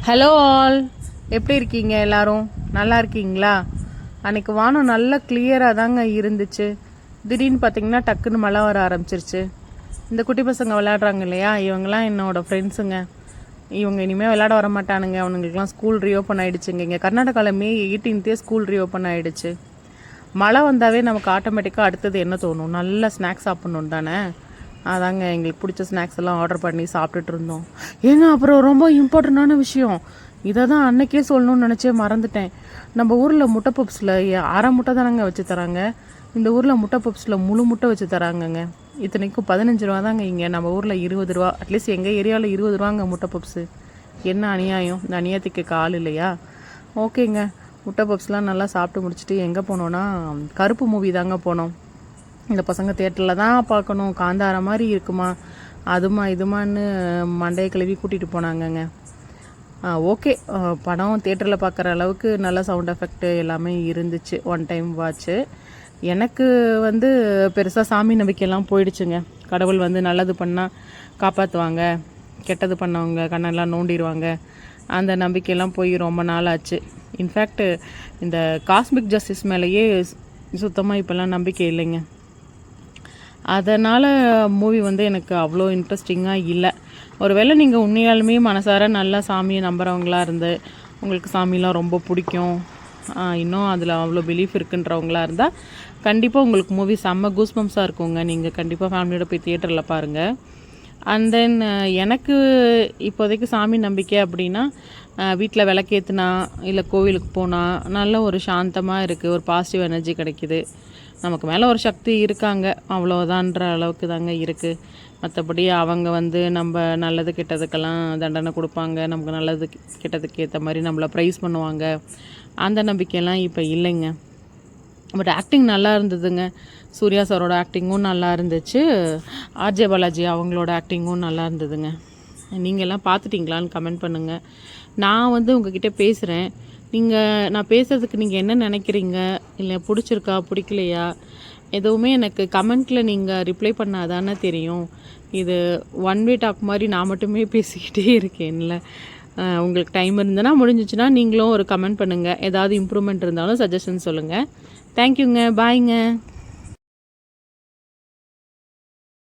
Hello all, எப்படி இருக்கீங்க? எல்லாரும் நல்லா இருக்கீங்களா? அன்றைக்கி வானம் நல்லா கிளியராக தாங்க இருந்துச்சு. திடீர்னு பார்த்தீங்கன்னா டக்குன்னு மழை வர ஆரம்பிச்சிருச்சு. இந்த குட்டி பசங்க விளையாடுறாங்க இல்லையா, இவங்கெல்லாம் என்னோடய ஃப்ரெண்ட்ஸுங்க. இவங்க இனிமேல் விளையாட வர மாட்டானுங்க. அவனுங்களுக்குலாம் ஸ்கூல் ரீஓப்பன் ஆகிடுச்சுங்க. இங்கே கர்நாடகாவில் May 18 ஸ்கூல் ரீஓப்பன் ஆகிடுச்சு. மழை வந்தாவே நமக்கு ஆட்டோமேட்டிக்காக அடுத்தது என்ன தோணும்? நல்ல ஸ்நாக்ஸ் சாப்பிட்ணும் தானே. அதாங்க எங்களுக்கு பிடிச்ச ஸ்நாக்ஸ் எல்லாம் ஆர்டர் பண்ணி சாப்பிட்டுட்டு இருந்தோம். ஏங்க அப்புறம் ரொம்ப இம்பார்ட்டண்ட்டான விஷயம், இதை தான் அன்னைக்கே சொல்லணும்னு நினச்சே மறந்துட்டேன். நம்ம ஊரில் முட்டை பப்ஸில் அரை முட்டை தானங்க வச்சு தராங்க. இந்த ஊரில் முட்டை பப்ஸில் முழு முட்டை வச்சு தராங்கங்க. இத்தனைக்கும் 15 ரூபா தாங்க. இங்கே நம்ம ஊரில் 20 ரூபா. அட்லீஸ்ட் எங்கள் ஏரியாவில் 20 ரூபாங்க முட்டை பப்ஸு. என்ன அநியாயம்! இந்த அநியாயத்துக்கு கால் இல்லையா? ஓகேங்க, முட்டை பப்ஸ்லாம் நல்லா சாப்பிட்டு முடிச்சுட்டு எங்கே போனோன்னா கருப்பு மூவி தாங்க போனோம். இந்த பசங்க தேட்டரில் தான் பார்க்கணும், காந்தார மாதிரி இருக்குமா அதுமா இதுமான்னு மண்டையை கிளவி கூட்டிகிட்டு போனாங்கங்க. ஓகே, படம் தேட்டரில் பார்க்குற அளவுக்கு நல்ல சவுண்ட் எஃபெக்ட் எல்லாமே இருந்துச்சு. One time watch. எனக்கு பெருசாக சாமி நம்பிக்கையெல்லாம் போயிடுச்சுங்க. கடவுள் நல்லது பண்ணால் காப்பாற்றுவாங்க, கெட்டது பண்ணவங்க கண்ணெல்லாம் நோண்டிடுவாங்க, அந்த நம்பிக்கையெல்லாம் போய் ரொம்ப நாள் ஆச்சு. இன்ஃபேக்ட் இந்த காஸ்மிக் ஜஸ்டிஸ் மேலேயே சுத்தமாக இப்போல்லாம் நம்பிக்கை இல்லைங்க. அதனால் மூவி எனக்கு அவ்வளோ இன்ட்ரெஸ்டிங்காக இல்லை. ஒருவேளை நீங்கள் உண்மையாலுமே மனசார நல்லா சாமியை நம்புகிறவங்களாக இருந்து உங்களுக்கு சாமியெலாம் ரொம்ப பிடிக்கும், இன்னும் அதில் அவ்வளோ பிலீஃப் இருக்குன்றவங்களாக இருந்தால் கண்டிப்பாக உங்களுக்கு மூவி செம்ம கூஸ்பம்ஸாக இருக்குங்க. நீங்கள் கண்டிப்பாக ஃபேமிலியோட போய் தியேட்டரில் பாருங்கள். அண்ட் தென் எனக்கு இப்போதைக்கு சாமி நம்பிக்கை அப்படின்னா, வீட்டில் விளக்கேற்றுனா இல்லை கோவிலுக்கு போனால் நல்ல ஒரு சாந்தமாக இருக்குது, ஒரு பாசிட்டிவ் எனர்ஜி கிடைக்கிது. நமக்கு மேலே ஒரு சக்தி இருக்காங்க, அவ்வளோதான்ற அளவுக்கு தாங்க இருக்குது. மற்றபடி அவங்க நம்ம நல்லது கெட்டதுக்கெல்லாம் தண்டனை கொடுப்பாங்க, நமக்கு நல்லது கெட்டதுக்கு ஏற்ற மாதிரி நம்மளை ப்ரைஸ் பண்ணுவாங்க, அந்த நம்பிக்கையெல்லாம் இப்போ இல்லைங்க. பட் ஆக்டிங் நல்லா இருந்ததுங்க. சூர்யா சாரோட ஆக்டிங்கும் நல்லா இருந்துச்சு, ஆர்ஜே பாலாஜி அவங்களோட ஆக்டிங்கும் நல்லா இருந்ததுங்க. நீங்கள் எல்லாம் பார்த்துட்டிங்களான்னு கமெண்ட் பண்ணுங்கள். நான் உங்ககிட்ட பேசுகிறேன், நான் பேசுகிறதுக்கு நீங்கள் என்ன நினைக்கிறீங்க, இல்லை பிடிச்சிருக்கா பிடிக்கலையா, எதுவுமே எனக்கு கமெண்ட்டில் நீங்கள் ரிப்ளை பண்ணாதானே தெரியும். இது ஒன் வே டாக் மாதிரி நான் மட்டுமே பேசிக்கிட்டே இருக்கேன்ல. உங்களுக்கு டைம் இருந்ததுன்னா முடிஞ்சிச்சுன்னா நீங்களும் ஒரு கமெண்ட் பண்ணுங்கள். ஏதாவது இம்ப்ரூவ்மெண்ட் இருந்தாலும் சஜஷன் சொல்லுங்கள். தேங்க்யூங்க, பாய்ங்க.